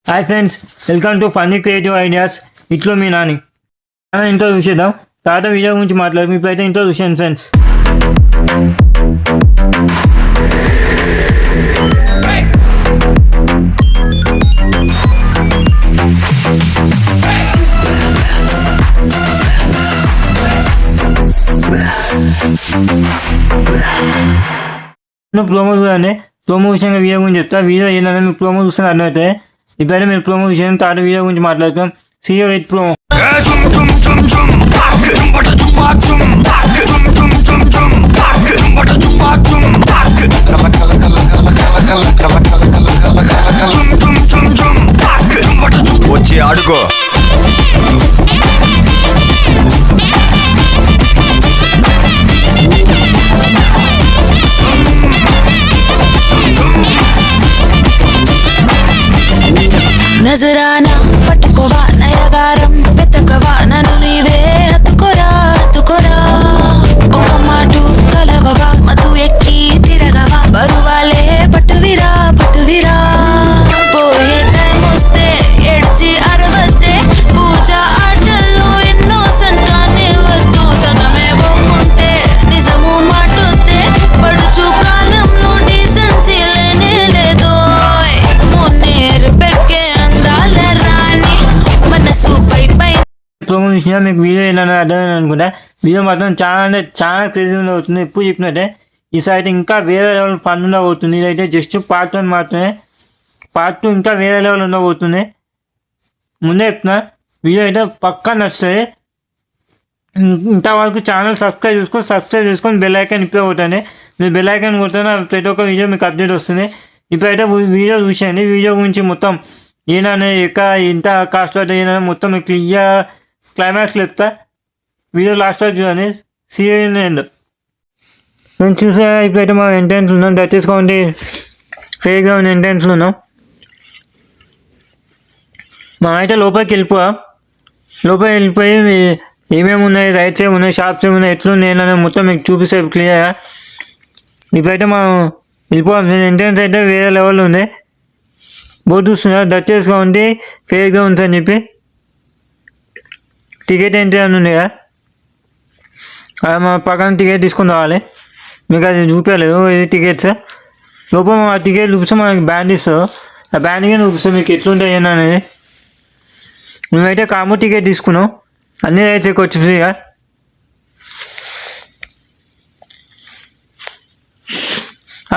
Hi friends, welcome to funny creative ideas. ఇట్లో మీ నాని. ఇంట్లో చూసేద్దాం. తర్వాత వీడియో గురించి మాట్లాడు. మీపైతే ఇంట్లో చూసాను ఫ్రెండ్స్. ప్రోమో చూడండి. ప్రోమో విషయంగా వీడియో గురించి చెప్తా. వీడియో ఏంటంటే మీకు ప్రోమో చూస్తే అర్థమైతే ఇప్పుడైతే మీరు ప్రోమో విషయం తర్వాత వీడియో గురించి మాట్లాడుతాం. CEO with promo. వచ్చి ఆడుకో. నజరానా పట్టుకోవా నయగారం వెతకవా నన్ను నీవే హత్తుకోరా హత్తుకోరా ఒక మాటు కలవవా మధు ఎక్కి తిరగవా బరువాలే పట్టువిరా పట్టువిరా పోయే టైం వస్తే ఎడ్చి అరవద్దే పూజ ఆటల్లో ఎన్నో సంతానే వద్దు సగమే పోకుంటే నిజము మాటొద్దే పడుచు కాలంలో డీసెన్సీ లేనే లేదో మొన్నేరు పెక్కే ప్రోమో విషయంగా మీకు వీడియో ఏంటంటే అర్థమైంది అనుకుంటా. వీడియో మాత్రం చాలా క్రేజీగా అవుతుంది. ఎప్పుడు చెప్పినట్టే ఈసారి అయితే ఇంకా వేరే లెవెల్ ఫన్ ఉండబోతుంది. ఇదైతే జస్ట్ పార్ట్ 1 మాత్రమే. పార్ట్ 2 ఇంకా వేరే లెవెల్ ఉండబోతుంది. ముందే చెప్తున్నా, వీడియో అయితే పక్కా నచ్చుతుంది. ఇంతవరకు ఛానల్ సబ్స్క్రైబ్ చేసుకొని బెల్ ఐకాన్ ఇప్పకపోతుంది. మీరు బెల్ ఐకాన్ కొడుతున్నా ప్రతి ఒక్క వీడియో మీకు అప్డేట్ వస్తుంది. ఇప్పుడైతే వీడియో చూసేయండి. వీడియో గురించి మొత్తం ఏననే ఇంత కాస్ట్ ఏదైనా మొత్తం మీకు క్లైమాక్స్ చెప్తా. వీడియో లాస్ట్ వరకు చూడండి. Serial end. నేను చూసా. ఇప్పుడైతే మా ఎంట్రెన్స్ ఉన్నాం. దయచేసుకోండి. ఫేక్ గా ఉన్న ఎంట్రెన్స్లో ఉన్నాం. మా అయితే లోపలికి వెళ్ళిపోయి ఏమేమి ఉన్నాయి, రైట్స్ ఏమున్నాయి, షాప్స్ ఏమున్నాయి, ఎట్లున్నాయి ఏంటనే మొత్తం మీకు చూపిస్తే క్లియర్గా. ఇప్పుడైతే మా వెళ్ళిపోవాలి. ఎంట్రెన్స్ అయితే వేరే లెవెల్లో ఉంది. బోర్డు చూస్తున్నారు. దయచేసుకోండి ఫేక్గా ఉందని చెప్పి. టికెట్ ఎంట్రీ అని ఉంది కదా, మా పక్కన టికెట్ తీసుకొని రావాలి. మీకు అది చూపించలేదు. ఇది టికెట్స్. లోపల ఆ టికెట్ చూపిస్తే మనకి బ్యాండ్ ఇస్తారు. ఆ బ్యాండ్గా చూపిస్తాం మీకు ఎట్లుంటాయి అనేది. మేమైతే కాంబో టికెట్ తీసుకున్నాం. అన్నీ రైట్స్ ఎక్కొచ్చు ఫ్రీగా.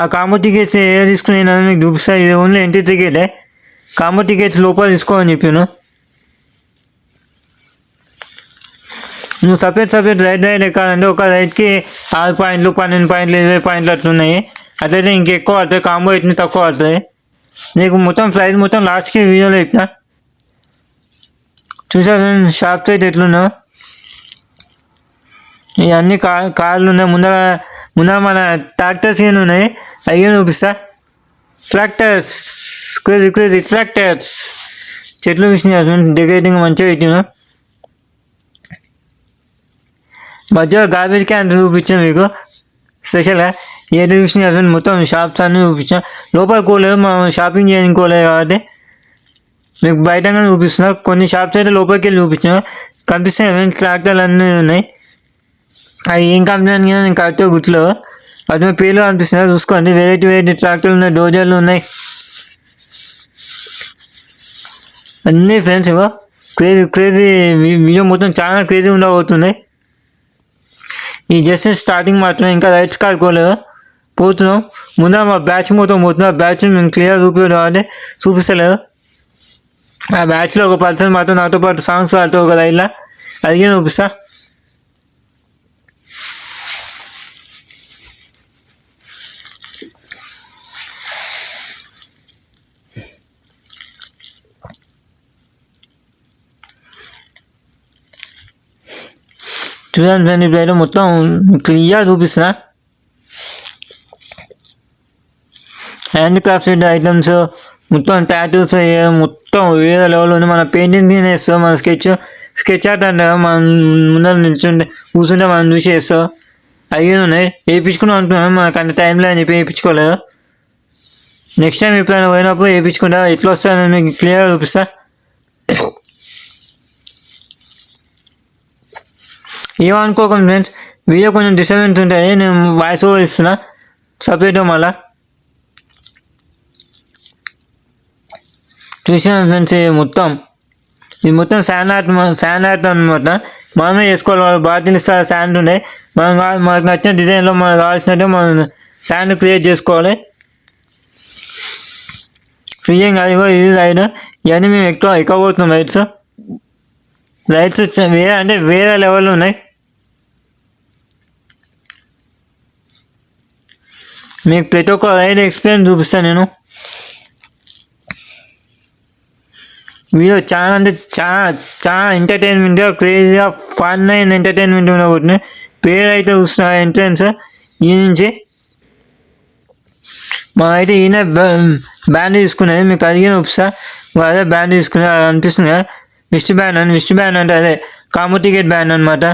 ఆ కాంబో టికెట్స్ ఏ తీసుకుని మీకు చూపిస్తా. ఇది ఓన్లీ ఎంట్రీ టికెటే. కాంబో టికెట్స్ లోపల తీసుకోమని చెప్పాను. నువ్వు సపరేట్ రైడ్ ఎక్కాలంటే ఒక రైడ్కి 6 పాయింట్లు, 12 పాయింట్లు, 20 పాయింట్లు అట్లున్నాయి. అట్లయితే ఇంకెక్కువ పడుతుంది. కాంబో ఎట్ని తక్కువ పడుతుంది. నీకు మొత్తం ప్రైస్ మొత్తం లాస్ట్కి వీడియోలో చెప్పిన. చూసా షాప్స్ అయితే ఎట్లున్నావు. ఇవన్నీ కార్లు ఉన్నాయి. ముందర మన ట్రాక్టర్స్ ఏమి ఉన్నాయి అవి చూపిస్తా. Tractors crazy tractors. చెట్లు విషయం డెకరేటింగ్ మంచిగా పెట్టినా. మధ్యలో గార్బేజ్ క్యాన్ చూపించాం మీకు స్పెషల్గా. ఏ విషయం మొత్తం షాప్స్ అన్నీ చూపించాం. లోపల కోలేదు, మనం షాపింగ్ చేయనుకోలేదు కాబట్టి మీకు బయటగానే చూపిస్తున్నా. కొన్ని షాప్స్ అయితే లోపలికి వెళ్ళి చూపించాం. కనిపిస్తున్నాయి ట్రాక్టర్లు అన్నీ ఉన్నాయి. అవి ఏం కంపెనీ అని నేను కరెక్ట్గా గుర్తులో వాటి మీద పేర్లు కనిపిస్తున్నాయి. చూసుకోండి. వెరైటీ ట్రాక్టర్లు ఉన్నాయి, డోజర్లు ఉన్నాయి, అన్నీ ఫ్రెండ్స్. ఇగో క్రేజీ వీడియో మొత్తం చాలా క్రేజీ ఉండబోతుంది. ఈ జస్ట్ స్టార్టింగ్ మాత్రమే. ఇంకా రైట్స్ కాడుకోలేదు. పోతున్నాం. ముందర మా బ్యాచ్ మొత్తం పోతున్నాం. ఆ బ్యాచ్ మేము క్లియర్ చూపిస్తలేదు. ఆ బ్యాచ్లో ఒక పర్సన్ మాత్రం నాతో పాటు సాంగ్స్ పాడుతూ ఒక రైడ్లా అడిగి చూపిస్తా. చూడండి ఫ్రెండ్, ఇప్పుడైతే మొత్తం క్లియర్ చూపిస్తున్నా. హ్యాండ్ క్రాఫ్ట్ ఐటమ్స్ మొత్తం టాటూస్ మొత్తం వేరే లెవెల్ ఉంది. మన పెయింటింగ్ వేస్తాం. మన స్కెచ్ ఆర్ట్ అంటే మనం ముందర కూర్చుంటే మనం చూసి వేస్తాం. అవి ఉన్నాయి. వేయించుకున్నాం అనుకున్నాను. మనకు అంత టైంలో అని చెప్పి వేయించుకోలేదు. నెక్స్ట్ టైం ఎప్పుడైనా పోయినప్పుడు వేయించుకుంటా, ఎట్లా వస్తానో మీకు క్లియర్గా చూపిస్తా. ఏమనుకోకండి ఫ్రెండ్స్, వీడియో కొంచెం డిస్టర్బెన్స్ ఉంటాయి, నేను వాయిస్ ఓవర్ ఇస్తున్నా సపరేట్గా మళ్ళా. చూసాను ఫ్రెండ్స్, ఇది మొత్తం శాండ్ ఆర్ట్ అనమాట. మనమే చేసుకోవాలి. వాళ్ళు బాటిల్ ఇస్తారు శాండ్ ఉండే, మనకు నచ్చిన డిజైన్లో మనకు కావాల్సినట్టు మనం శాండ్ క్రియేట్ చేసుకోవాలి. ఫ్రీ ఏం కాదు. ఇది రైడ్, ఇవన్నీ మేము ఎక్కువ పోతున్నాం. రైడ్స్ వేరే లెవెల్లో ఉన్నాయి. మీకు ప్రతి ఒక్క రైడ్ ఎక్స్పీరియన్స్ చూపిస్తాను నేను. వీడియో చాలా ఎంటర్టైన్మెంట్గా, క్రేజీగా, ఫన్ అయిన ఎంటర్టైన్మెంట్ ఉండబోతుంది. పేరు అయితే చూస్తున్నా ఎంట్రన్స్ ఈ నుంచి. మా అయితే ఈయన బ్యాండ్ తీసుకునేది, మీకు అడిగిన చూపిస్తా. అదే బ్యాండ్ తీసుకునే అది అనిపిస్తుంది కదా, విస్ట్ బ్యాండ్ అంటే అదే కాంబో టికెట్ బ్యాండ్ అనమాట.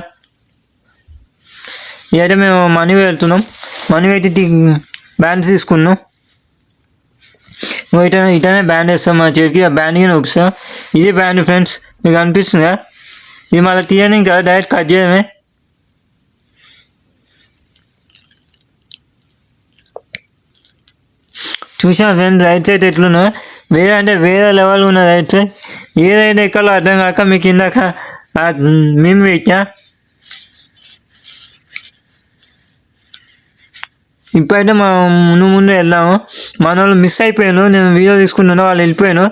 ఇదైతే మేము మనీ వెళ్తున్నాం, మనీ పెట్టి బ్యాండ్స్ తీసుకున్నాం. ఇటనే బ్యాండ్ వేస్తాం మా చేతికి, ఆ బ్యాండ్కి చూపిస్తాం. ఇది బ్యాండ్ ఫ్రెండ్స్, మీకు అనిపిస్తుందా? ఇది మళ్ళీ తీయని కదా, డైరెక్ట్ కట్ చేయడమే. చూసాను ఫ్రెండ్స్ రైట్ సైడ్ ఎట్లున్నా, వేరే లెవెల్ ఉన్న రైట్ సైడ్. ఏ రైడ్ ఎక్కాలో అర్థం కాక మీకు ఇందాక మేము పెట్టా. ఇప్పుడైతే ముందు వెళ్దాము. మన వాళ్ళు మిస్ అయిపోయాను, నేను వీడియో తీసుకుంటున్నా, వాళ్ళు వెళ్ళిపోయాను.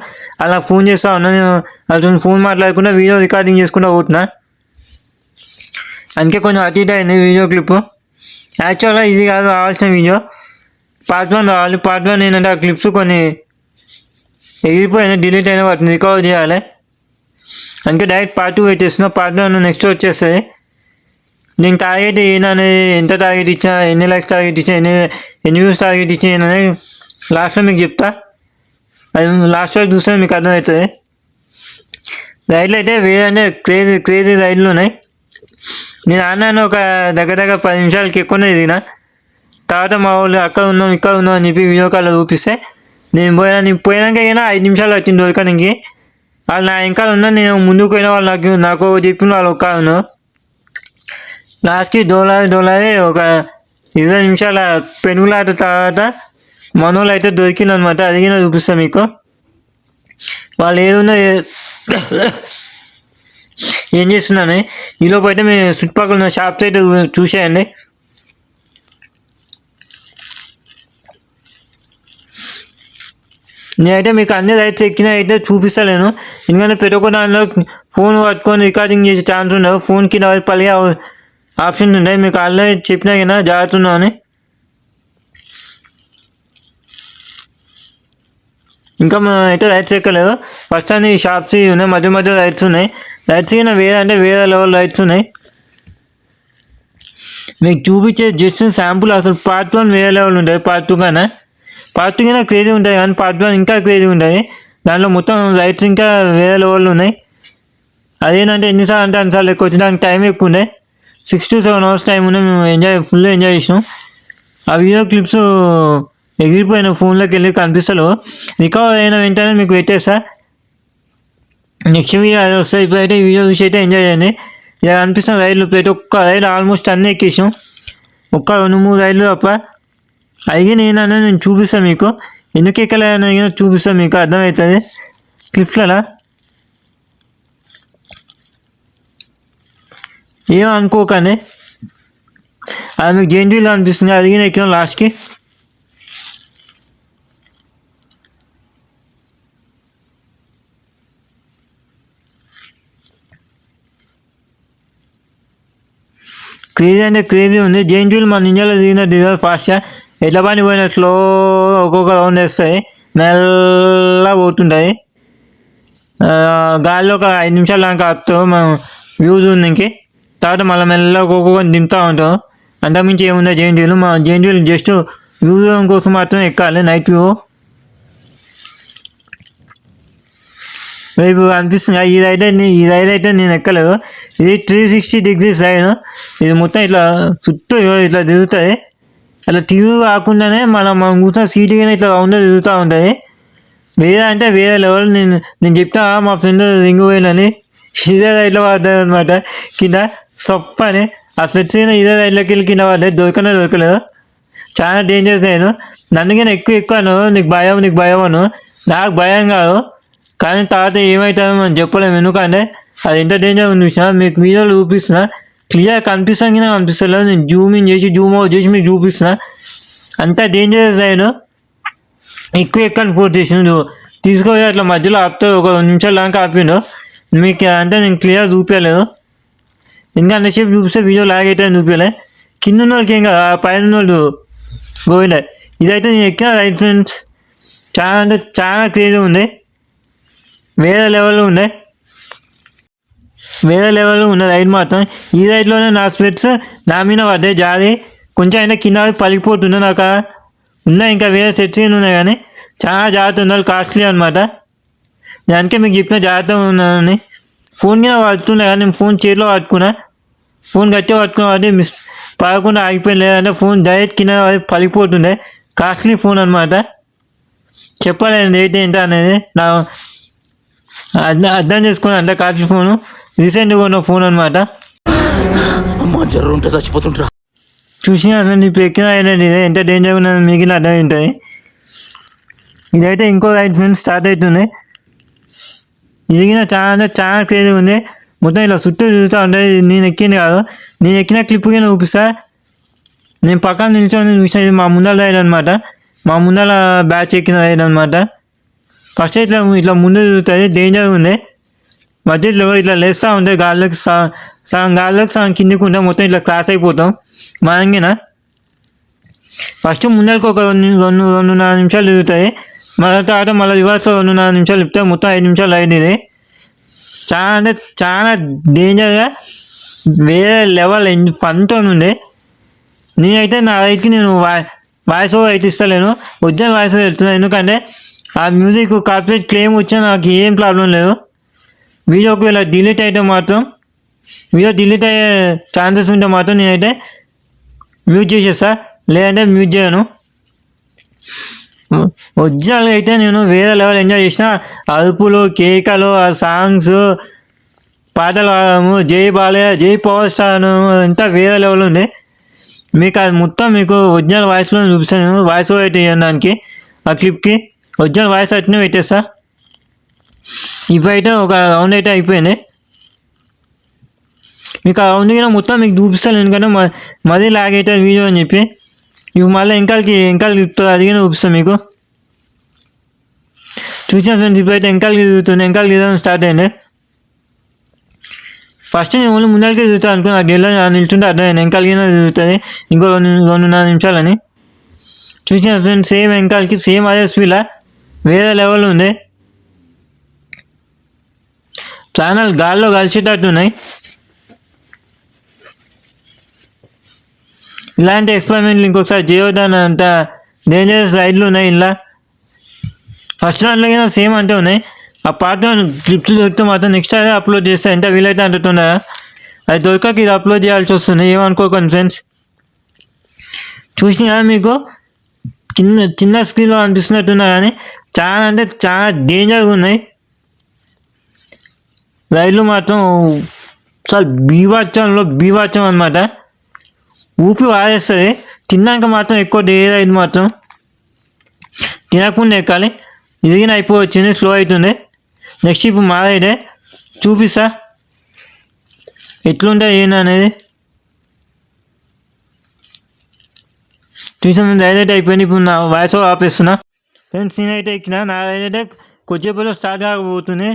అలా ఫోన్ చేస్తా ఉన్నా, నేను అతను ఫోన్ మాట్లాడకుండా వీడియో రికార్డింగ్ చేసుకుంటూ పోతున్నా. అందుకే కొంచెం అటు ఇటు అయింది వీడియో క్లిప్. యాక్చువల్గా ఇది కాదు కావాల్సిన వీడియో, పార్ట్ 1 రావాలి. పార్ట్ 1 ఏంటంటే ఆ క్లిప్స్ కొన్ని ఎగిరిపోయినా, డిలీట్ అయినా, వాటిని రికవర్ చేయాలి. అందుకే డైరెక్ట్ పార్ట్ 2 పెట్టేస్తున్నా. పార్ట్ 1 నెక్స్ట్ వచ్చేస్తుంది. నేను టార్గెట్ అనేది ఎంత టార్గెట్ ఇచ్చా, ఎన్ని లైక్స్ టార్గెట్ ఇచ్చా, ఎన్ని వ్యూస్ టార్గెట్ ఇచ్చా అనేది లాస్ట్లో మీకు చెప్తా. అది లాస్ట్ వరకు చూస్తే మీకు అర్థమవుతుంది. రైడ్లు అయితే క్రేజీ రైడ్లు ఉన్నాయి. నేను ఆడినాను ఒక దగ్గర 10 నిమిషాలకి ఎక్కువనే తిరిగిన. తర్వాత మా వాళ్ళు అక్కడ ఉన్నాం అని చెప్పి వీడియో కాల్లో చూపిస్తే నేను పోయినాక అయినా 5 నిమిషాలు వచ్చింది దొరకడానికి. వాళ్ళు నా ఇంకా ఉన్నా, నేను ముందుకు పోయిన వాళ్ళు నాకు చెప్పిన వాళ్ళు ఒక ఉన్నారు. లాస్ట్కి డోలాది ఒక 20 నిమిషాల పెనుగులాట తర్వాత మనోళ్ళు అయితే దొరికిందనమాట. అదిగిన చూపిస్తాను మీకు. వాళ్ళు ఏదున్నా ఏం చేస్తున్నాను ఈలోపు అయితే మేము చుట్టుపక్కల ఉన్న షాప్స్ అయితే చూసేయండి. నేనైతే మీకు అన్ని రైట్స్ ఎక్కినా అయితే చూపిస్తలేను, ఎందుకంటే ప్రతి ఒక్క దానిలో ఫోన్ పట్టుకొని రికార్డింగ్ చేసే ఛాన్స్ ఉండవు. ఫోన్కి పలిగే ఆప్షన్ ఉంటాయి. మీకు ఆల్రెడీ చెప్పినా కదా జాగ్రత్త అని. ఇంకా మనం అయితే రైట్స్ ఎక్కలేదు. ఫస్ట్ అన్ని షాప్స్ ఉన్నాయి, మధ్య రైట్స్ ఉన్నాయి. రైట్స్ అయినా వేరే లెవెల్ రైట్స్ ఉన్నాయి. మీకు చూపించే జస్ట్ శాంపుల్. అసలు పార్ట్ 1 వేరే లెవెల్ ఉంటుంది, పార్ట్ 2 కన్నా. పార్ట్ 2 కన్నా క్రేజీ ఉంటుంది, కానీ పార్ట్ 1 ఇంకా క్రేజీ ఉంటుంది. దాంట్లో మొత్తం రైట్స్ ఇంకా వేరే లెవెల్లో ఉన్నాయి. అదేంటంటే ఎన్నిసార్లు అంటే అన్నిసార్లు ఎక్కువ వచ్చి దానికి టైం ఎక్కువ ఉండే. 6 to 7 hours టైం ఉండే. మేము ఫుల్ ఎంజాయ్ చేసినాం. ఆ వీడియో క్లిప్స్ ఎగిరిపోయిన ఫోన్లోకి వెళ్ళి కనిపిస్తలేవు. రికవర్ అయిన వెంటనే మీకు పెట్టేస్తా. నెక్స్ట్ వీడియో అది వస్తాయి. ఇప్పుడైతే ఈ వీడియో చూసి అయితే ఎంజాయ్ చేయండి. ఇలా అనిపిస్తున్న రైడ్లు ప్రతి ఒక్క రైడ్ ఆల్మోస్ట్ అన్నీ ఎక్కేసాం. ఒక్క 2-3 రైడ్లు తప్ప. అడిగి నేను చూపిస్తాను మీకు, ఎందుకు ఎక్కలేదని చూపిస్తాను, మీకు అర్థమవుతుంది క్లిప్స్లలో. ఏం అనుకోకండి, అది మీకు జెన్యున్గా అనిపిస్తుంది. అడిగిన ఎక్కిన లాస్ట్కి. క్రేజీ ఉంది. జెన్యున్ మన ఇండియాలో దిగిన ఫాస్ట్గా ఎట్లా పని పోయిన స్లో ఒక్కొక్క రౌండ్ వేస్తాయి, మెల్లగా పోతుంటాయి. గాలిలో ఒక 5 నిమిషాలు దాకా ఆపుతాం మనం వ్యూ చూడడానికి. తర్వాత మళ్ళీ మెల్లగా ఒక్కొక్క దింపుతూ ఉంటాం. అంతకుమించి ఏముందో జెన్యున్. మా జెన్యున్ జస్ట్ వ్యూ కోసం మాత్రం ఎక్కాలి, నైట్ వ్యూ. రేపు అనిపిస్తుంది ఈ రైడ్ అయితే నేను ఎక్కలేదు. ఇది 360 degrees రైడ్. ఇది మొత్తం ఇట్లా చుట్టూ ఇట్లా తిరుగుతుంది. అట్లా టీవీ కాకుండానే మనం కూర్చున్న సీటు కానీ ఇట్లా రౌండ్ తిరుగుతూ ఉంటుంది. వేరే అంటే వేరే లెవెల్. నేను చెప్తా మా ఫ్రెండ్ రింగ్ పోయిందని ఇదే రైట్లో పడ్డాడు అనమాట. కింద సొప్పని ఆ స్వెట్స్ ఇదే రైట్లోకి వెళ్ళి కింద పడ్డాయి. దొరకలేదు. చాలా డేంజరస్. నన్ను కానీ ఎక్కువ అను నీకు భయం అను. నాకు భయం కాదు, కానీ తర్వాత ఏమవుతుందో మనం చెప్పలేము. ఎందుకంటే అది ఎంత డేంజర్ ఉంది చూసినా. మీకు వీడియోలు చూపిస్తున్నా, క్లియర్ కనిపిస్తలేదు. నేను జూమ్ అవుట్ చేసి మీకు చూపిస్తున్నా. అంత డేంజరస్ అయ్యాను. ఎక్కువ ఫోర్స్ చేసిన తీసుకోవాలి. అట్లా మధ్యలో ఆపుతాడు, ఒక 2 నిమిషాలు దాకా ఆపిండు. మీకు అంటే నేను క్లియర్ చూపించలేదు. ఇంకా అంతసేపు చూపిస్తే వీడియో లాగ్ అయితే చూపించలే. కింద ఉన్న వాళ్ళకి ఏం కాదు, పైన ఉన్న వాళ్ళు పోయినాయి. ఇదైతే నేను ఎక్కిన రైట్ ఫ్రెండ్స్. చాలా అంటే చాలా క్రేజీ ఉంది. వేరే లెవెల్లో ఉన్నాయి రైడ్ మాత్రం. ఈ రైడ్లోనే నా స్వెట్స్ నా మీద పడ్డాయి జారి. కొంచెం అయినా కింద పలికిపోతుండే. నాకు ఉన్నాయి ఇంకా వేరే సెట్స్ ఉన్నాయి, కానీ చాలా జాగ్రత్త ఉండాలి. కాస్ట్లీ అనమాట. దానికే మీకు చెప్పిన జాగ్రత్తగా ఉన్నానని. ఫోన్ కింద పడుతుండే కానీ నేను ఫోన్ చేతిలో పట్టుకున్నా. ఫోన్ గట్టిగా పట్టుకున్నా అది పడకుండా ఆగిపోయింది. లేదంటే ఫోన్ డైరెక్ట్ కింద పలికిపోతుండే. కాస్ట్లీ ఫోన్ అనమాట. చెప్పలేండి ఏంటి అనేది. నా అర్థం చేసుకుని అంత కాస్ట్లీ ఫోను. రీసెంట్గా ఉన్న ఫోన్ అనమాట. చూసినా ఇప్పుడు ఎక్కిన ఏంటంటే ఎంత డేంజర్గా ఉన్నది మీకు అర్థం ఉంటుంది. ఇదైతే ఇంకో రైడ్ ఫ్రెండ్స్ స్టార్ట్ అవుతుంది. ఇది చాలా అంటే చాలా క్రేజీ ఉంది. మొత్తం ఇలా చుట్టూ తిరుగుతూ ఉంటుంది. నేను ఎక్కింది కాదు, నేను ఎక్కిన క్లిప్ కింద చూపిస్తా. నేను పక్కన నిల్చొని చూసిన. ఇది మా ముందర రైడ్ అనమాట. మా ముందర బ్యాచ్ ఎక్కిన రైడ్ అనమాట. ఫస్ట్ ఇట్లా ముందు తిరుగుతుంది, డేంజర్ ఉంది. మధ్యలో ఇట్లా లేస్తూ ఉంటాయి. గాల్లోకి సగం గాల్లోకి సగం కిందికి ఉంటాం. మొత్తం ఇట్లా క్రాస్ అయిపోతాం మనంగిన. ఫస్ట్ ముందరికి ఒక 2-2.5 నిమిషాలు తిరుగుతాయి. మళ్ళీ తర్వాత మళ్ళీ రివర్స్లో 2.5 నిమిషాలు తిప్పితే మొత్తం 5 నిమిషాలు అయింది. ఇది చాలా అంటే చాలా డేంజర్గా వేరే లెవెల్ ఫన్తో ఉంది. నేనైతే నా రైట్కి నేను వాయిస్ ఓవర్ అయితే ఇస్తలేను, ఒరిజినల్ వాయిస్ ఓవర్ వెళ్తున్నాను. ఎందుకంటే ఆ మ్యూజిక్ కాపీరైట్ క్లెయిమ్ వచ్చినా నాకు ఏం ప్రాబ్లం లేదు. వీడియోకి ఇలా డిలీట్ అయితే మాత్రం, వీడియో డిలీట్ అయ్యే ఛాన్సెస్ ఉంటే మాత్రం నేనైతే మ్యూట్ చేసేస్తా, లేదంటే మ్యూట్ చేయను. ఒరిజినల్గా అయితే నేను వేరే లెవెల్ ఎంజాయ్ చేసిన. అరుపులు, కేకలు, ఆ సాంగ్స్, పాటలు పాడము, జై బాలయ్య, జై పవర్ స్టార్ అంతా వేరే లెవెల్ ఉంది. మీకు అది మొత్తం మీకు ఒరిజినల్ వాయిస్లో చూపిస్తాను. వాయిస్ ఓవర్ అయితే దానికి ఆ క్లిప్కి ఒరిజినల్ వాయిస్ అయితేనే పెట్టేస్తా. ఇప్పుడైతే ఒక రౌండ్ అయితే అయిపోయింది. మీకు ఆ రౌండ్ కూడా మొత్తం మీకు చూపిస్తాను. ఎందుకంటే మరీ లాగ్ అవుతుంది వీడియో అని చెప్పి. ఇవి మళ్ళీ వెనకాలకి తిప్పుతుంది, అది కూడా చూపిస్తాను మీకు. చూసిన ఫ్రెండ్స్ ఇప్పుడైతే వెనకాలకి తిరుగుతుంది. వెనకాలకి తిరగడం స్టార్ట్ అయింది. ఫస్ట్ నేను ఓన్లీ ముందరికి తిరుగుతాను అనుకో. నాకు గెల్లో నిల్చుంటే అర్థమైంది వెనకాలకి తిరుగుతుంది ఇంకో 2.5 నిమిషాలని. చూసిన ఫ్రెండ్స్ సేమ్ వెనకాలకి సేమ్ అదే స్పీడ్లా వేరే లెవెల్ ఉంది. ఛానల్ గాల్లో కలిసేటట్టు ఉన్నాయి. ఇలాంటి ఎక్స్పెరిమెంట్లు ఇంకొకసారి చేయొద్దని అంత డేంజరస్ రైడ్లు ఉన్నాయి ఇలా. ఫస్ట్ దాంట్లో కింద సేమ్ అంటే ఉన్నాయి. ఆ పార్ట్ క్లిప్స్ దొరికితే మాత్రం నెక్స్ట్ అదే అప్లోడ్ చేస్తా. ఎంత వీలైతే అంటున్నా. అది దొరకక ఇది అప్లోడ్ చేయాల్సి వస్తుంది, ఏమనుకోకండి ఫ్రెండ్స్. చూసినా మీకు చిన్న స్క్రీన్లో అనిపిస్తున్నట్టున్నా, కానీ చాలా అంటే చాలా డేంజర్గా ఉన్నాయి రైళ్ళు మాత్రం. చాలా బీవాచం అనమాట. ఊపి వారేస్తుంది. తిన్నాక మాత్రం ఎక్కువ రైడ్ మాత్రం తినకుండా ఎక్కాలి. ఇదిగిన అయిపోవచ్చింది, స్లో అవుతుంది. నెక్స్ట్ ఇప్పుడు మా రైడే చూపిస్తా ఎట్లుంటుంది ఏంటి అనేది. చూసాను రైడ్ అయిపోయింది. ఇప్పుడు నా వాయిస్ ఆపేస్తున్నా ఫ్రెండ్స్. నేనైతే ఎక్కిన నా రైడ్ అయితే కొద్దిసేపులో స్టార్ట్ కాకపోతుంది.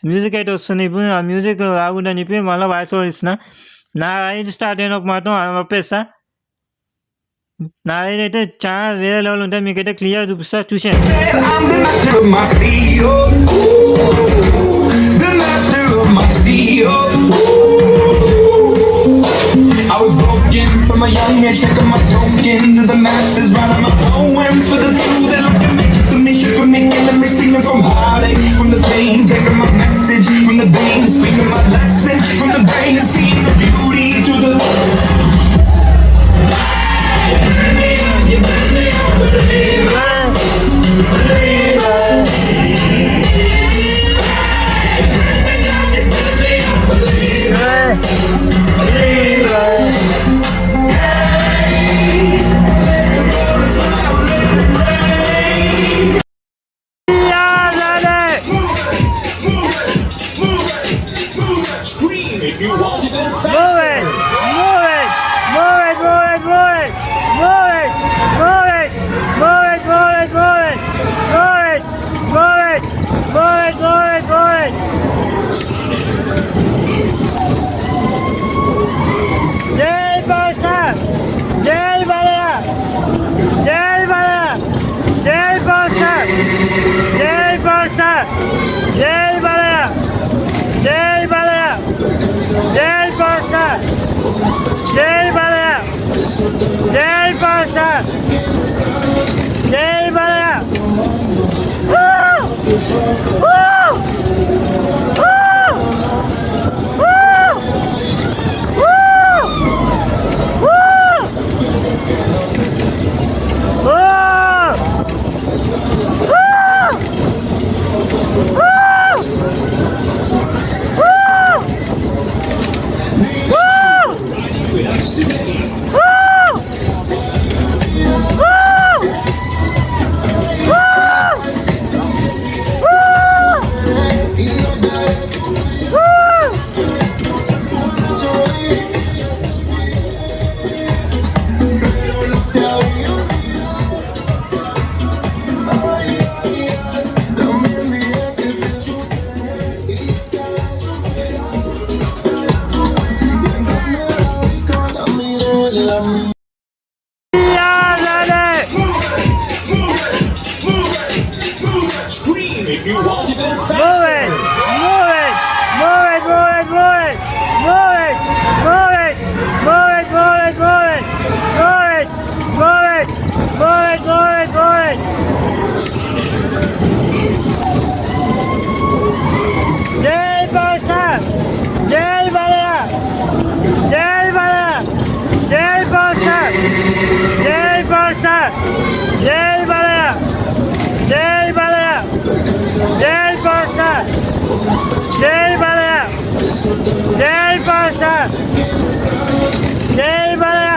మ్యూజిక్ అయితే వస్తుంది. ఇప్పుడు ఆ మ్యూజిక్ రాకూడదని చెప్పి మళ్ళీ వాయిస్ ఓవర్ ఇస్తున్నా. నా రైడ్ స్టార్ట్ అయిన మాత్రం ఆపేస్తా. నా రైడ్ అయితే చాలా వేరే లెవెల్ ఉంటుంది. మీకైతే క్లియర్ చూపిస్తా, చూసాను. I was broken from a young age, taking my token to the masses, writing my poems for the few that look at me, the mission for me, killing me, singing from heartache, from the pain, taking my message from the veins, speaking my lesson from the brain, seeing the beauty to the జై బాసా జై బాలయ్య జై బాలయ్య జై బాసా జై బాసా జై బాలయ్య జై బాలయ్య జై బాసా జై బాలయ్య జై బాసా జై బాలయ్య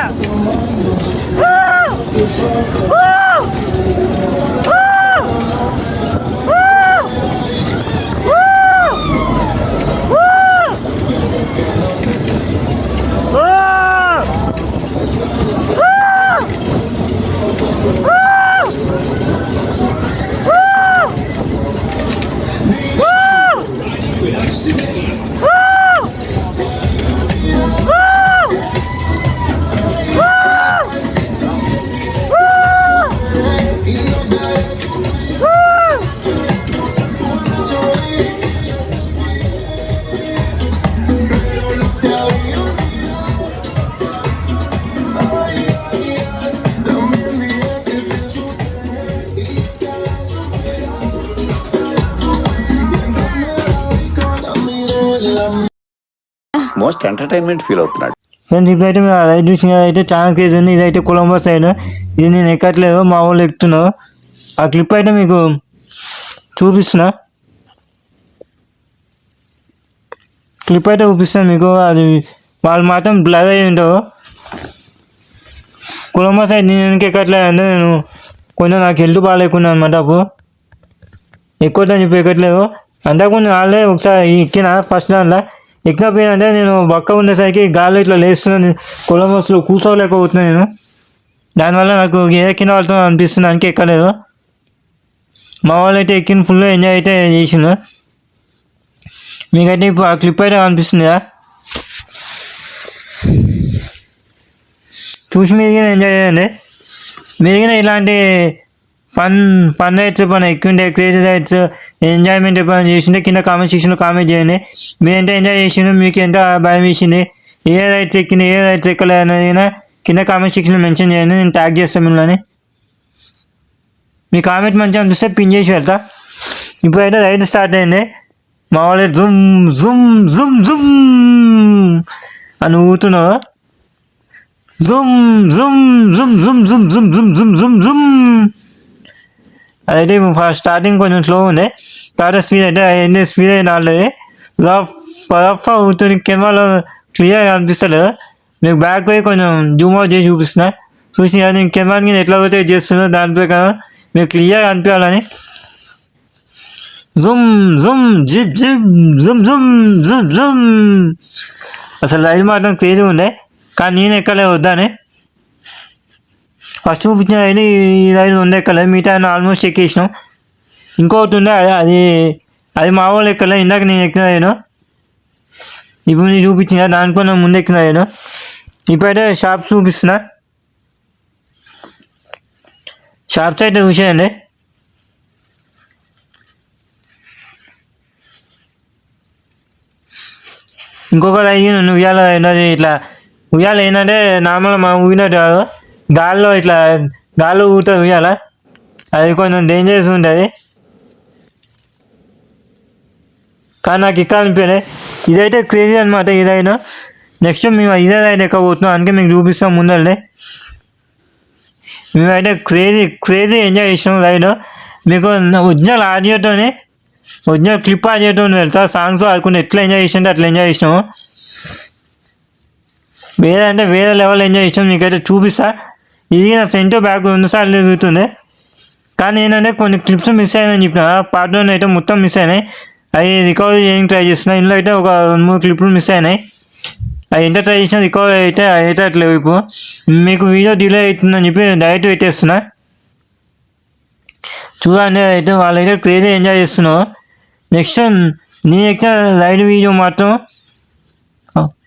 మోస్ట్ ఎంటర్టైన్మెంట్ ఫీల్ అవుతున్నాడు. ఫ్రెండ్స్ ఇప్పుడైతే మీరు రైడ్ చూసిన అయితే చాలా కేజ్ ఉంది. ఇదైతే కొలంబో సైడ్, ఇది నేను ఎక్కట్లేదు, మా వాళ్ళు ఎక్కుతున్నావు. ఆ క్లిప్ అయితే మీకు చూపిస్తున్నా, క్లిప్ అయితే చూపిస్తాను మీకు. అది వాళ్ళు మాత్రం బ్లర్ అయ్యి ఉంటావు. కొలంబో సైడ్ నేను ఎక్కట్లేదు అంటే నేను కొంచెం నాకు హెల్త్ బాగాలేకున్నా అనమాట. అప్పుడు ఎక్కువ చెప్పి ఎక్కట్లేదు. అంతకుముందు వాళ్ళే ఒకసారి ఎక్కిన ఫస్ట్ దాంట్లో ఎక్కినపోయిందంటే నేను పక్క ఉండేసరికి గాల్లో ఇట్లా లేస్తున్నాను, కొలంబోస్లో కూర్చోలేకపోతున్నాను నేను. దానివల్ల నాకు ఎక్కిన వాళ్ళతో అనిపిస్తుంది, అందుకే ఎక్కలేదు. మా వాళ్ళు అయితే ఎక్కిన ఫుల్ ఎంజాయ్ అయితే చేసిండు. మీకైతే ఇప్పుడు ఆ క్లిప్ అయితే అనిపిస్తుందా? చూసి మీరు ఎంజాయ్ చేయండి. మీరు ఇలాంటి ఫన్ రైడ్స్ ఎప్పుడైనా ఎక్కువ క్రేజీ రైడ్స్ ఎంజాయ్మెంట్ ఎప్పుడైనా చేసింటే కింద కామెంట్ సెక్షన్లో కామెంట్ చేయండి. మీరు ఎంత ఎంజాయ్ చేసిండు, మీకు ఎంత భయం వేసింది, ఏ రైడ్స్ ఎక్కింది, ఏ రైడ్స్ ఎక్కలేదు అనేది కింద కామెంట్ సెక్షన్లో మెన్షన్ చేయండి. నేను ట్యాగ్ చేస్తాను మిమ్మల్ని. మీ కామెంట్ మంచిగా అనిపిస్తే పిన్ చేసి వెళ్తా. ఇప్పుడైతే రైడ్ స్టార్ట్ అయింది. మా వాళ్ళు జుమ్ జుమ్ జుమ్ జుమ్ అని ఊతున్నావు. జుమ్ జుమ్ జుమ్ జుమ్ జుమ్ జుమ్ జుమ్ జుమ్ జుమ్ జుమ్. అదైతే ఫస్ట్ స్టార్టింగ్ కొంచెం స్లో ఉంది, తర్వాత స్పీడ్ అయితే ఎన్ని స్పీడ్ అయితే రాలేదు. రఫ్ అవుతుంది, కెమెరాలో క్లియర్గా అనిపిస్తలేదు. మీకు బ్యాక్ పోయి కొంచెం జూమ్ అవుట్ చేసి చూపిస్తున్నా. చూసి నేను కెమెరాని ఎట్లా పోతే చేస్తున్నా దాని ప్రకారం మీకు క్లియర్గా అనిపించాలని. జుమ్ జుమ్ జిప్ జిప్ జుమ్ జుమ్ జుమ్ జుమ్ అసలు రైలు మాత్రం క్రేజీ ఉండే, కానీ నేను ఎక్కలే వద్దానే. ఫస్ట్ చూపించిన రైలు ఈ రైలు ఉండే ఎక్కలేదు, మిగతా ఆల్మోస్ట్ ఎక్కేసినాం. ఇంకొకటి ఉండే అది అది మా వాళ్ళు ఎక్కలే, ఇందాక నేను ఎక్కిన రైలు. ఇప్పుడు నేను చూపించిన దానికన్నా ముందు ఎక్కిన రైలు. ఇప్పుడైతే షాప్స్ చూపిస్తున్నా. షాప్స్ అయితే చూసేయండి. ఇంకొక రైలు ఉయ్యాల అయినది. ఇట్లా ఉయ్యాల ఏంటంటే నార్మల్గా మనం ఊగినట్టు కాదు, గాల్లో ఇట్లా గాల్లో ఊగుతుంది ఉయ్యాల. అది కొంచెం డేంజరస్ ఉంటుంది, కానీ నాకు ఎక్కాలనిపించలే. ఇదైతే క్రేజీ అనమాట. ఇదైనా నెక్స్ట్ మేము ఇదే రైడ్ ఎక్కబోతున్నాం, అందుకే మీకు చూపిస్తాం ముందరనే. మేమైతే క్రేజీ ఎంజాయ్ చేసినాం రైడ్. మీకు ఒరిజినల్ ఆడియోతోనే, ఒరిజినల్ క్లిప్ ఆడియోతో వెళ్తా, సాంగ్స్ ఆడుకుని ఎట్లా ఎంజాయ్ చేసినట్టు అట్లా ఎంజాయ్ చేసినాము. వేరే అంటే వేరే లెవెల్ ఎంజాయ్ చేసినాం. మీకైతే చూపిస్తా. ఇది నా ఫ్రంట్ బ్యాక్ 2 సార్లు తిరుగుతుంది, కానీ ఏంటంటే కొన్ని క్లిప్స్ మిస్ అయినాయని చెప్పిన. పార్ట్ 1 అయితే మొత్తం మిస్ అయినాయి, అవి రికవరీ చేయడానికి ట్రై చేస్తున్నా. ఇందులో అయితే ఒక 2-3 క్లిప్లు మిస్ అయినాయి. అవి ఎంత ట్రై చేసినా రికవరీ అయితే అయ్యేటట్లేవు. ఇప్పుడు మీకు వీడియో డిలే అవుతుందని చెప్పి డైరెక్ట్ పెట్టేస్తున్నా. చూడండి, అయితే వాళ్ళైతే క్రేజీ ఎంజాయ్ చేస్తున్నావు. నెక్స్ట్ నేను ఎక్కిన రైడ్ వీడియో మాత్రం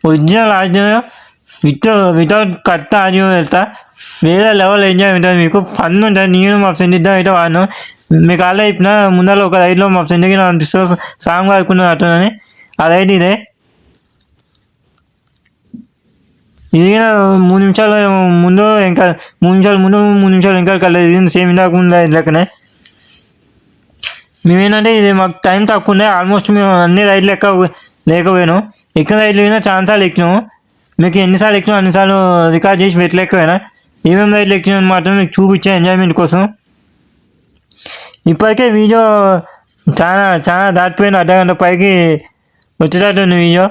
original audio without cut audio వెళ్తా. వేరే లెవెల్ ఎంజాయ్ ఉంటుంది, మీకు ఫన్ ఉంటుంది. నేను మా ఫ్రెండ్ ఇద్దరం అయితే వాడినాం. మీకు ఆల్రెడీ చెప్పిన ముందర ఒక రైడ్లో మా ఫ్రెండ్కి నాకు అనిపిస్తుంది సాంగ్ ఆడుకున్నాను అట్లని. ఆ రైడ్ ఇదే. ఇది 3 నిమిషాలు ముందు ఇంకా 3 నిమిషాలు ముందు 3 నిమిషాలు ఇంకా కలదు. ఇది సేమ్ ఇందాక ముందు లెక్కనే. మేమేంటంటే ఇది మాకు టైం తక్కువ ఉండే, ఆల్మోస్ట్ మేము అన్ని రైడ్లు లేకపోయినాం. ఎక్కిన రైడ్లు అయినా చాలాసార్లు ఎక్కినాము. మీకు ఎన్నిసార్లు ఎక్కినాం అన్నిసార్లు రికార్డ్ చేసి పెట్టలేకపోయినా. ఏమేమి రైడ్లు ఎక్కినా మాత్రం మీకు చూపించే ఎంజాయ్మెంట్ కోసం. ఇప్పటికే వీడియో చాలా దాటిపోయిన, అర్ధగంట పైకి వచ్చేటట్టు ఉంది వీడియో,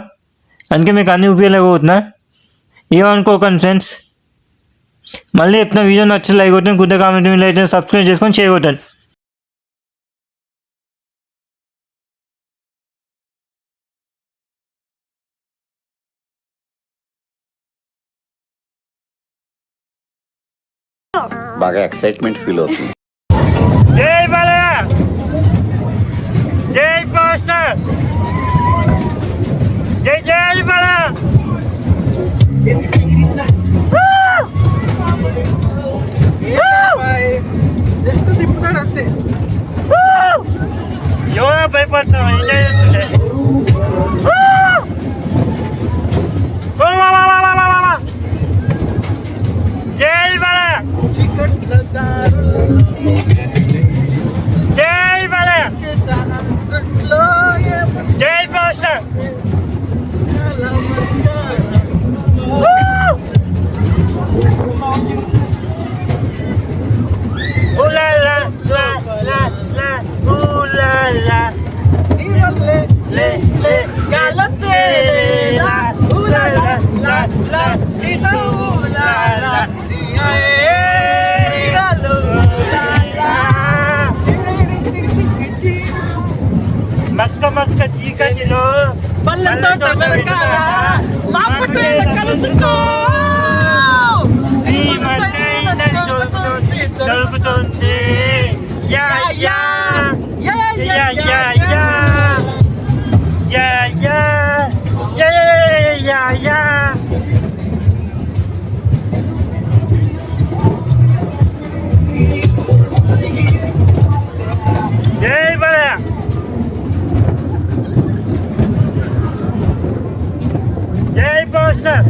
అందుకే మీకు అన్ని ఉపయోగపోతున్నా. ఏమనుకోకండి ఫ్రెండ్స్. మళ్ళీ చెప్పిన వీడియో నచ్చి లైక్ కొట్టండి, గుడ్ కామెంట్ అయితే సబ్స్క్రైబ్ చేసుకొని షేర్ కొట్టండి. బాగా ఎక్సైట్మెంట్ ఫీల్ అవుతుంది. జై బాలయ్య, జై పాస్టర్, జై జై బాలయ్య. ఎవరో భయపడుతున్నావు, ఎంజాయ్ చేస్తుండే. జై బాలయ్య, జై బాలయ్య, జై pastor. Ooh la la la la la, ooh la la, le le galate la, ooh la la la la, ita ooh la la, galo la la. Maska చీకటిలో పల్లెతోట వెనకాల మా పుట్టేల కలుసుకో. దొరుకుతుంది yeah yeah yeah yeah yeah yeah yeah yeah yeah yeah. జై బాలయ్య, జై pastor.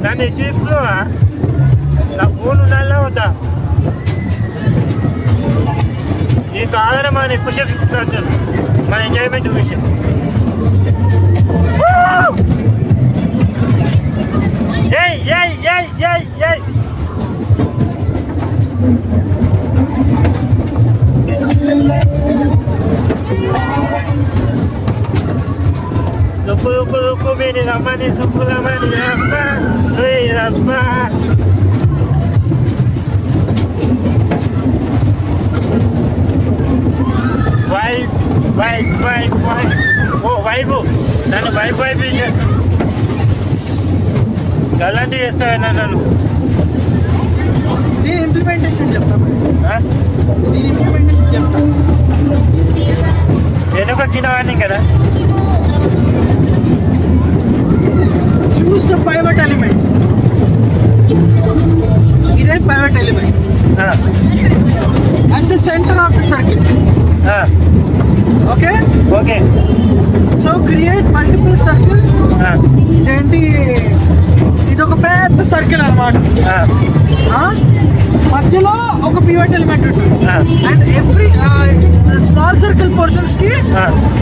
నన్ను ఎప్పుడు నా phone ఉండాలా వద్దా? నీకు కావాలని మనం ఎక్కువసేపు ఇస్తున్నాను మన ఎంజాయ్మెంట్ విషయం. ఏయ్ ఏయ్ ఏయ్ ఏయ్ ఏయ్. Luku bini ramani suku ramani apa? Hei apa? ఓ వైపు నన్ను వైపు చేస్తాను అలాంటివి చేస్తావన్నా నన్ను దీని ఇంప్లిమెంటేషన్ చెప్తాను ఆ? దీని ఇంప్లిమెంటేషన్ చెప్తాను వెనుక కింద వాడిని కదా చూస్ ద పైవట్ ఎలిమెంట్ ఇదే pivot element at the center of the circle. Okay? Okay So create multiple circles. ఏంటి ఇది ఒక పెద్ద సర్కిల్ అన్నమాట మధ్యలో ఒక పివట్ ఎలిమెంట్ ఉంటుంది and every small circle portions కి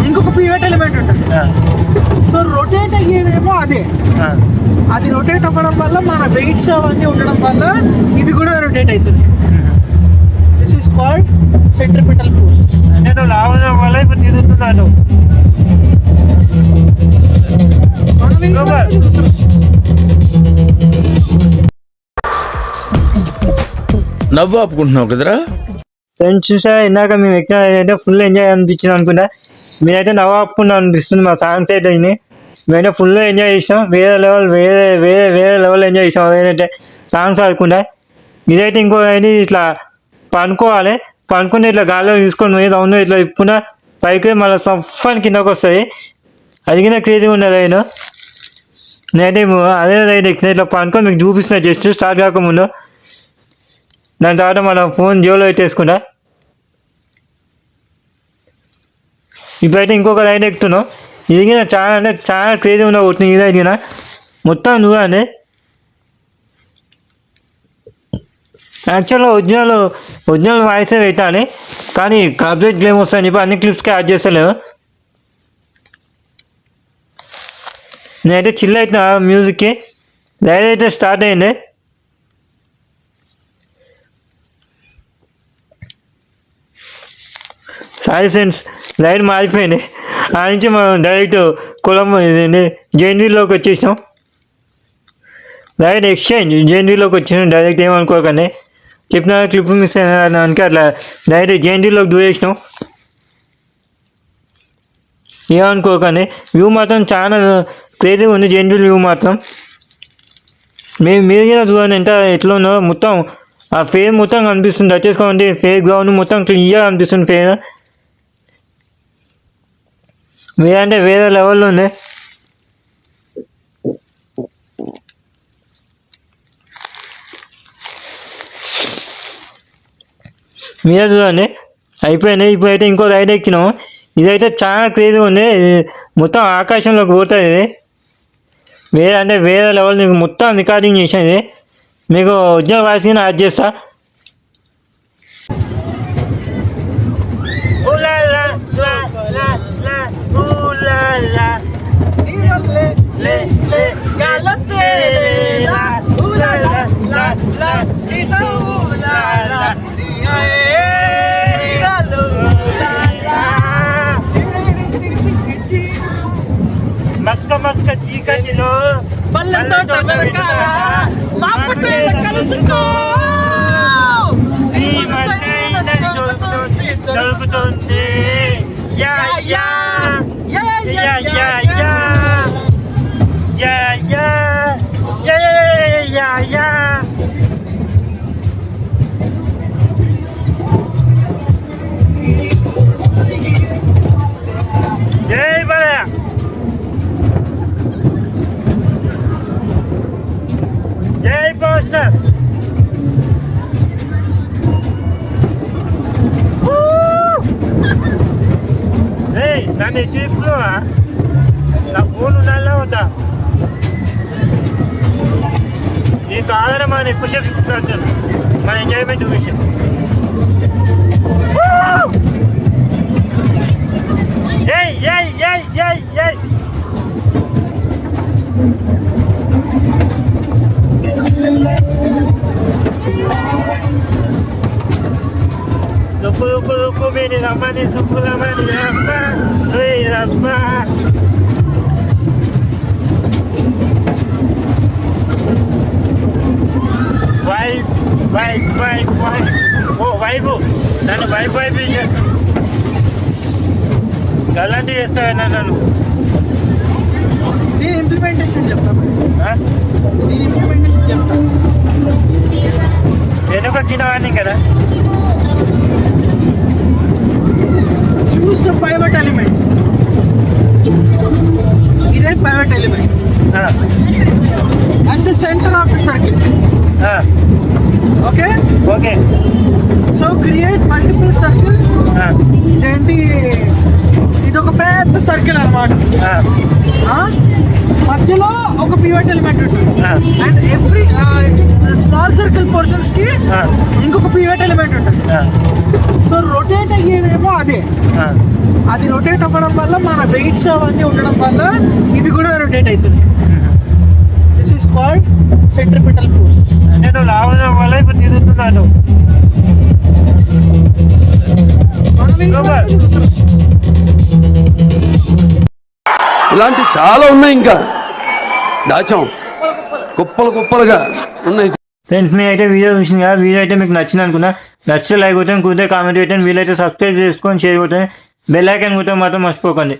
ఇంకొక పివట్ ఎలిమెంట్ ఉంటుంది సో రొటేట్ అయ్యేదేమో అదే అది రొటేట్ అవ్వడం వల్ల మన వెయిట్స్ అవన్నీ ఉండడం వల్ల ఇవి కూడా రొటేట్ అవుతుంది this is called centripetal force నేను లావడం వల్ల ఇప్పుడు తిరుగుతున్నాను నవ్వు ఆపుకుంటున్నావు కదరా. ఫ్రెండ్స్ చూసా ఇందాక మేము ఎక్కిన అయితే ఫుల్ ఎంజాయ్ అనిపించింది అనుకుంటా మీరైతే నవ్వు ఆపుకుంటా అనిపిస్తుంది మా సాంగ్స్ అయితే ఇన్ని మేమైతే ఫుల్ ఎంజాయ్ చేసాం వేరే లెవెల్ ఎంజాయ్ చేసాం ఏదైతే సాంగ్స్ ఆడుకుంటా ఇదైతే ఇంకో అయితే ఇట్లా పనుకోవాలి పనుకుంటే ఇట్లా గాల్లో తీసుకొని పోయి రౌండ్ ఇట్లా ఇప్పున పైకి మళ్ళీ సఫ్ఫని కిందకు వస్తుంది అది కింద క్రేజీగా ఉన్నది అయినా నేనైతే అదే రైట్ ఎక్కిన ఇట్లా పనుకొని మీకు చూపిస్తున్నా జస్ట్ స్టార్ట్ కాకముందు దాని తర్వాత మన ఫోన్ జియోలో పెట్టేసుకుంటా ఇప్పుడైతే ఇంకొక రైడ్ ఎక్కుతున్నాం ఇది కింద చాలా అంటే చాలా క్రేజీ ఉన్న కొట్టిన ఇది కింద మొత్తం నువ్వు అండి యాక్చువల్గా ఒరిజినల్ వాయిసే పెట్టాలి కానీ కాపీరైట్ క్లెయిమ్ వస్తాయని చెప్పి అన్ని క్లిప్స్కి యాడ్ చేస్తలేవు నేనైతే చిల్ అవుతున్నా మ్యూజిక్కి రైడ్ అయితే స్టార్ట్ అయింది సారీ ఫ్రెండ్స్ రైడ్ మారిపోయింది ఆ నుంచి మనం డైరెక్ట్ కొలంబో జేఎన్వీలోకి వచ్చేసాం రైడ్ ఎక్స్చేంజ్ జేఎన్వీలోకి వచ్చాను డైరెక్ట్ ఏమనుకోకండి చెప్పిన క్లిప్ మిస్ అయినా అనుక అట్లా డైరెక్ట్ జేఎన్వీలోకి దూరేసినాం ఏమనుకోకండి వ్యూ మాత్రం చాలా క్రేజీగా ఉంది జేఎన్వీ వ్యూ మాత్రం మీరు కూడా చూడండి ఎంత ఎట్లా ఉందో మొత్తం ఆ ఫేర్ మొత్తం కనిపిస్తుంది వచ్చేసుకోండి ఫేర్ గ్రౌండ్ మొత్తం క్లియర్గా అనిపిస్తుంది ఫేర్ మీరంటే వేరే లెవెల్లో ఉంది మీరే చూడండి అయిపోయినాయి ఇప్పుడైతే ఇంకో రైడ్ ఎక్కినాం ఇదైతే చాలా క్రేజీగా ఉంది మొత్తం ఆకాశంలోకి పోతుంది ఇది వేరే లెవెల్ మీకు మొత్తం రికార్డింగ్ చేసేది మీకు ఒరిజినల్ వాయిస్ యాడ్ చేస్తా మస్క చీకటిలో దొరుకుతుంది yeah yeah yeah yeah yeah yeah yeah yeah yeah జై బలయా జై పోస్టర్ నన్ను ఎప్పుడు నా ఫోన్ ఉండాలా వద్దా నీకు ఆధారం అని ఎక్కువసేపు ఇస్తున్నాను మన ఎంజాయ్మెంట్ విషయం ఏయ్ ఏయ్ ఏయ్ ఏయ్ ఏయ్ Luku bini ramani sukulamani ramba Rui ramba Vibe Oh vibe Nanu vibe చేస్తాను అలాంటివి చేస్తావన్నా నన్ను దీని ఇంప్లిమెంటేషన్ చెప్తా దీని ఇంప్లిమెంటేషన్ చెప్తా. ఏదో ఒక కినవాణి కదా. Choose the pivot element. ఇదే pivot element at the center of the circle. Okay? Okay. So create multiple circles. ఇదేంటి, ఇది ఒక పెద్ద సర్కిల్ అన్నమాట. మధ్యలో ఒక పివట్ ఎలిమెంట్ ఉంటుంది. And every small circle portions కి ఇంకొక పివట్ ఎలిమెంట్ ఉంటుంది. సో రొటేట్ అయ్యేదేమో అదే. అది రొటేట్ అవ్వడం వల్ల మన వెయిట్స్ అవన్నీ ఉండడం వల్ల ఇవి కూడా రొటేట్ అవుతుంది. This is called centripetal force. నేను లావడం వల్ల ఇప్పుడు తిరుగుతున్నాను. ఇలాంటి చాలా ఉన్నాయి, ఇంకా దాచాం కుప్పలు కుప్పలుగా ఉన్నాయి. ఫ్రెండ్స్, మీ అయితే వీడియో చూసింది కదా. వీడియో అయితే మీకు నచ్చింది అనుకున్నా. నచ్చితే లైక్ కొట్టాను, కుదిరితే కామెంట్ పెట్టాను. వీలైతే సబ్స్క్రైబ్ చేసుకొని షేర్ కొట్టాను. బెల్ ఐకాన్ కొట్టే మాత్రం మర్చిపోకండి.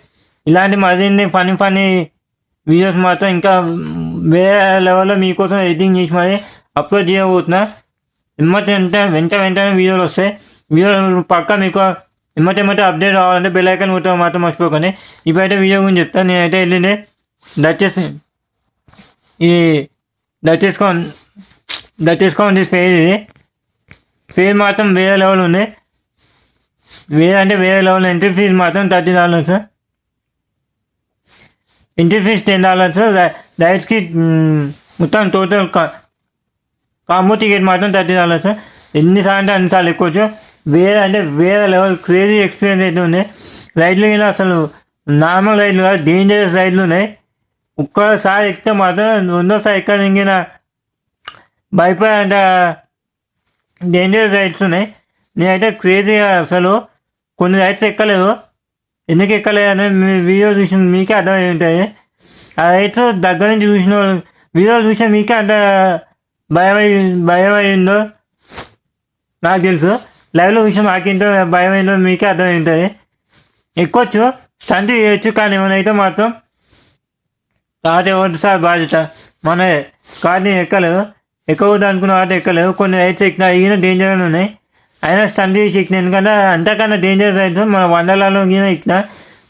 ఇలాంటి మరిన్ని ఫనీ వీడియోస్ మాత్రం ఇంకా వేరే లెవెల్లో మీకోసం ఎడిటింగ్ చేసి మరి అప్లోడ్ చేయబోతున్నా. వెంటనే వీడియోలు వస్తాయి. వీడియో పక్కా మీకు ఎమ్మటే అప్డేట్ కావాలంటే బెల్ ఐకాన్ కొట్టడం మాత్రం మర్చిపోకండి. ఇప్పుడైతే వీడియో గురించి చెప్తాను. నేనైతే వెళ్ళింది దయచేసుకోండి ఫెయిల్. ఇది ఫెయిల్ మాత్రం వేరే లెవెల్ ఉంది. వేరే లెవెల్. ఎంట్రీ ఫీజు మాత్రం $30. Entry fee $10. రైడ్స్కి మొత్తం టోటల్ కాంబో టికెట్ మాత్రం $30. ఎన్నిసార్లు అంటే అన్నిసార్లు ఎక్కొచ్చు. వేరే లెవెల్ క్రేజీ ఎక్స్పీరియన్స్ అయితే ఉంది. రైడ్లు కింద అసలు నార్మల్ రైడ్లు కాదు, డేంజరస్ రైడ్లు ఉన్నాయి. ఒక్కసారి ఎక్కితే మాత్రం రెండోసారి ఎక్కడ ఇంకిన భయపడంత డేంజరస్ రైడ్స్ ఉన్నాయి. నేనైతే క్రేజీగా అసలు కొన్ని రైడ్స్ ఎక్కలేదు. ఎందుకు ఎక్కలేదు అని వీడియో చూసిన మీకే అర్థమై ఉంటాయి. ఆ రైడ్స్ దగ్గర నుంచి చూసిన వీడియోలు చూసిన మీకే అంత భయం అయిందో నాకు తెలుసు. లైవ్లో చూసిన మాకేంటో భయం అయిందో మీకే అర్థమై ఉంటుంది. ఎక్కొచ్చు, స్టంట్ చేయొచ్చు, కానీ ఏమైనా మాత్రం కాదు ఎవరు సార్ బాధ్యత మనదే. కార్ని ఎక్కవద్దు అనుకున్న వాటి ఎక్కలేవు. కొన్ని రైడ్స్ ఎక్కినా ఈయన డేంజర్గానే ఉన్నాయి. అయినా స్టంట్ చేసి ఎక్కిన, ఎందుకంటే అంతకన్నా డేంజరస్ రైడ్స్ మన వండర్లాలో ఈయన ఎక్కిన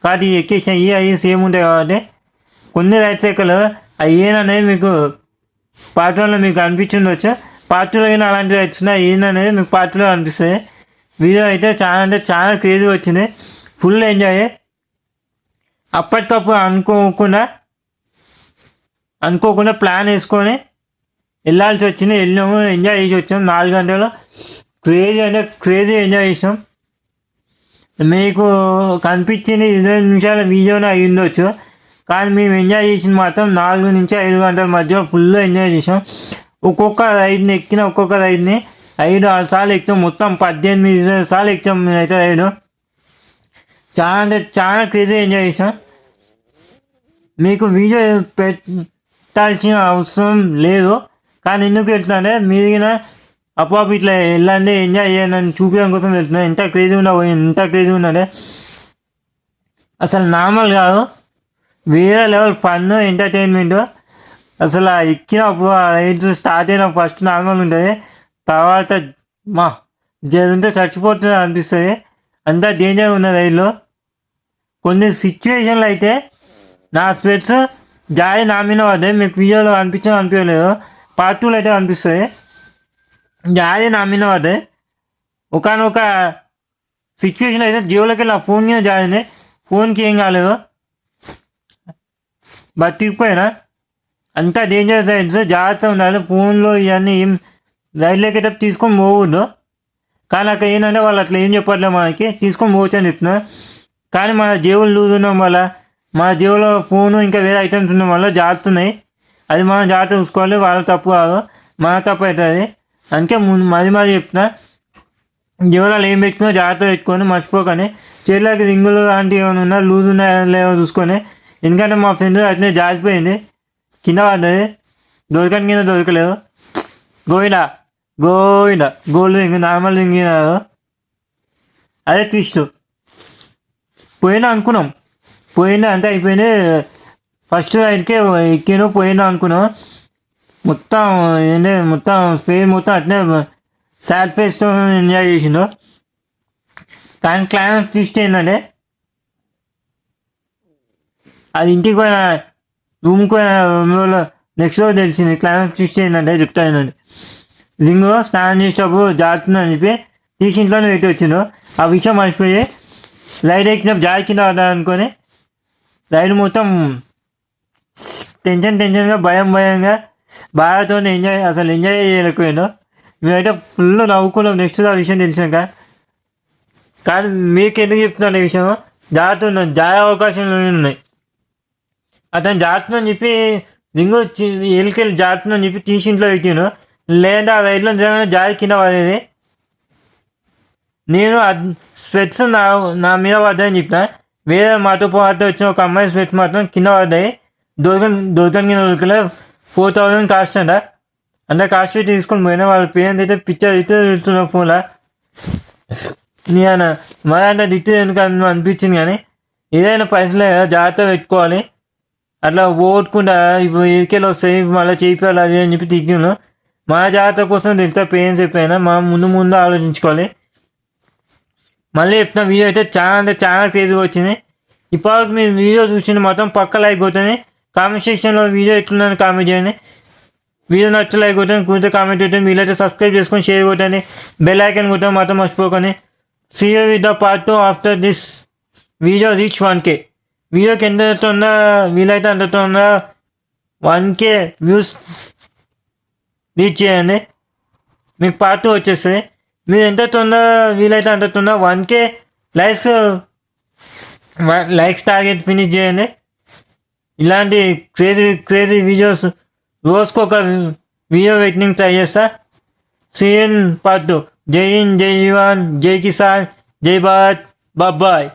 కాబట్టి ఎక్కేసిన అవి సేమ్ ఉంటాయి కాబట్టి కొన్ని రైడ్స్ ఎక్కలేవు. అవి ఏననేది మీకు పార్ట్ 1లో మీకు అనిపించిండొచ్చు. పార్ట్ 2లో అయినా అలాంటి రైడ్స్ ఉన్నాయి. ఏందనేది మీకు పార్ట్ 2లో అనిపిస్తుంది. వీడియో అయితే చాలా క్రేజీగా వచ్చింది. Full enjoy. అప్పటికప్పుడు అనుకోకుండా ప్లాన్ వేసుకొని వెళ్ళాల్సి వచ్చింది. వెళ్ళాము, ఎంజాయ్ చేసి వచ్చాము. 4 గంటలు క్రేజీ ఎంజాయ్ చేసాం. మీకు కనిపించింది 20 నిమిషాల వీడియోనే అయి ఉండొచ్చు, కానీ మేము ఎంజాయ్ చేసింది మాత్రం 4 నుంచి 5 గంటల మధ్య ఫుల్ ఎంజాయ్ చేసాం. ఒక్కొక్క రైడ్ని 5-6 సార్లు ఎక్కాం. మొత్తం 18 సార్లు ఎక్కాం అయితే రైడ్. చాలా క్రేజీ ఎంజాయ్ చేసాం. మీకు వీడియో పెట్టాల్సిన అవసరం లేదు, కానీ ఎందుకు వెళ్తున్నానంటే మీరు అప్పుడు ఇట్లా వెళ్ళండి, ఎంజాయ్ చేయండి చూపించడం కోసం వెళ్తున్నాను. ఎంత క్రేజీ ఉందంటే అసలు నార్మల్ కాదు, వేరే లెవెల్ ఫన్ ఎంటర్టైన్మెంట్. అసలు ఎక్కినప్పుడు రైడ్స్ స్టార్ట్ అయిన ఫస్ట్ నార్మల్ ఉంటుంది, తర్వాత జరుగుతుంటే చచ్చిపోతుంది అనిపిస్తుంది. అంత డేంజర్ ఉన్న రైడ్లో. కొన్ని సిచ్యువేషన్లు అయితే నా స్పెట్స్ జాయి నా మీద పడ్డాయి. మీకు వీడియోలో అనిపించలేదు, పార్ట్ 2లో అయితే అనిపిస్తుంది. జాయి నా మీద పడ్డాయి. ఒకనొక సిచ్యువేషన్ అయితే జేబులోకి వెళ్ళి ఆ ఫోన్ మీద జాయింది. ఫోన్కి ఏం కాలేదు, బతికిపోయినా. అంతా డేంజర్ రైడ్స్, జాగ్రత్త ఉండాలి. ఫోన్లో ఇవన్నీ ఏం రైడ్లోకి అయితే తీసుకొని పోవద్దు. కానీ అక్కడ ఏంటంటే వాళ్ళు అట్లా ఏం చెప్పట్లేదు, మనకి తీసుకొని పోవచ్చు అని చెప్తున్నారు. కానీ మన జేబులు లూజ్ ఉండడం వల్ల, మన జేబులో ఫోను ఇంకా వేరే ఐటమ్స్ ఉండడం వల్ల జారుతున్నాయి. అది మనం జాగ్రత్త చూసుకోవాలి. వాళ్ళ తప్పు కాదు, మన తప్పు అవుతుంది. అందుకే మరి చెప్తున్నా, జేబులలో ఏం పెట్టుకున్నా జాగ్రత్త పెట్టుకొని మర్చిపోకని. చేతులకి రింగులు లాంటివి ఏమైనా ఉన్నా లూజ్ ఉన్నాయో లేవో చూసుకొని. ఎందుకంటే మా ఫ్రెండ్ అట్నే జారిపోయింది, కింద పడ్డది. కింద దొరకలేదు. గోల్డ్ రింగ్, నార్మల్ రింగ్ అదే ట్విస్ట్. పోయినా అనుకున్నాం, పోయినా అంతా అయిపోయింది. ఫస్ట్ రైడ్కే ఎక్కిను పోయినా అనుకున్నాం. మొత్తం ఏంటి మొత్తం ఫేస్ మొత్తం అట్నే సాడ్ ఫేస్తో ఎంజాయ్ చేసిండు. కానీ క్లైమాక్స్ ట్విస్ట్ ఏంటంటే అది ఇంటికి పోయిన రూమ్కి పోయిన రోజులో నెక్స్ట్ రోజు తెలిసింది. క్లైమాక్స్ ట్విస్ట్ ఏంటంటే చెప్తానండి. రింగు స్నానం చేసేటప్పుడు జారుతుందని చెప్పి తీసి ఇంట్లోనే పెట్టి వచ్చిండు. ఆ విషయం మర్చిపోయి రైడ్ ఎక్కినప్పుడు జారి కింద పడ్డా అనుకొని రైడ్ మొత్తం టెన్షన్గా భయంగా బాధతో అసలు ఎంజాయ్ చేయలేకపోయాను. మేమైతే ఫుల్ నవ్వుకున్నాం నెక్స్ట్ ఆ విషయం తెలిసినాక. కానీ మీకు ఎందుకు చెప్తున్నాను ఈ విషయం, జారే అవకాశాలు ఉన్నాయి. అతను జారుతుందని చెప్పి రింగు ఎలికెళ్ళి జారుతుందని చెప్పి తీసి ఇంట్లో పెట్టాను. లేదా ఆ రైడ్లో జారి కింద పడేది. నేను స్పెట్స్ నా మీద పడ్డాయని చెప్పిన. వేరే మాతో పాటు వచ్చిన ఒక అమ్మాయి స్పెట్స్ మాత్రం కింద పడ్డాయి. దొరకని దొరకలే. 4,000 కాస్ట్ అంట. అంటే కాస్ట్ తీసుకొని పోయినా వాళ్ళ పేరెంట్స్ అయితే పిక్చర్ అయితే చూస్తున్నా ఫోన్లో. నేను మరి అంటే దిట్టు ఎందుకు అనిపించింది. కానీ ఏదైనా పైసలే కదా, జాగ్రత్త పెట్టుకోవాలి. అట్లా ఓటుకుండా ఇప్పుడు ఎదికెళ్ళి వస్తాయి మళ్ళీ చేయాలి అది అని చెప్పి తిట్టాను. మన జాగ్రత్త కోసం తెలుస్తా పేరెంట్స్ చెప్పైనా మనం ముందు ఆలోచించుకోవాలి. మళ్ళీ చెప్తున్న వీడియో అయితే చాలా క్రేజీగా వచ్చింది. ఇప్పటివరకు మీరు వీడియో చూసింది మొత్తం పక్క లైక్ కొట్టండి. కామెంట్ సెక్షన్లో వీడియో ఎట్లుందని కామెంట్ చేయండి. వీడియో నచ్చ లైక్ కొట్టండి, కొంచెం కామెంట్ కొట్టండి. వీలైతే సబ్స్క్రైబ్ చేసుకొని షేర్ కొట్టండి, బెల్ ఐకాన్ కొట్టండి మాత్రం మర్చిపోకండి. See you with the part 2 after this video reach 1K. వీడియోకి ఎంత తొందర వీలైతే అంత తొందర 1K వ్యూస్ రీచ్ చేయండి, మీకు పార్ట్ 2 వచ్చేస్తుంది. మీరు ఎంత తొందర వీలైతే అంత తొందర 1K లైక్స్ టార్గెట్ ఫినిష్ చేయండి. ఇలాంటి క్రేజీ వీడియోస్ రోజుకొక వీడియో వెయిటింగ్ ట్రై చేస్తా. సీఎన్ పార్ట్ 2. జై హింద్, జై జవాన్, జై కిసాన్, జై భారత్, బాయ్.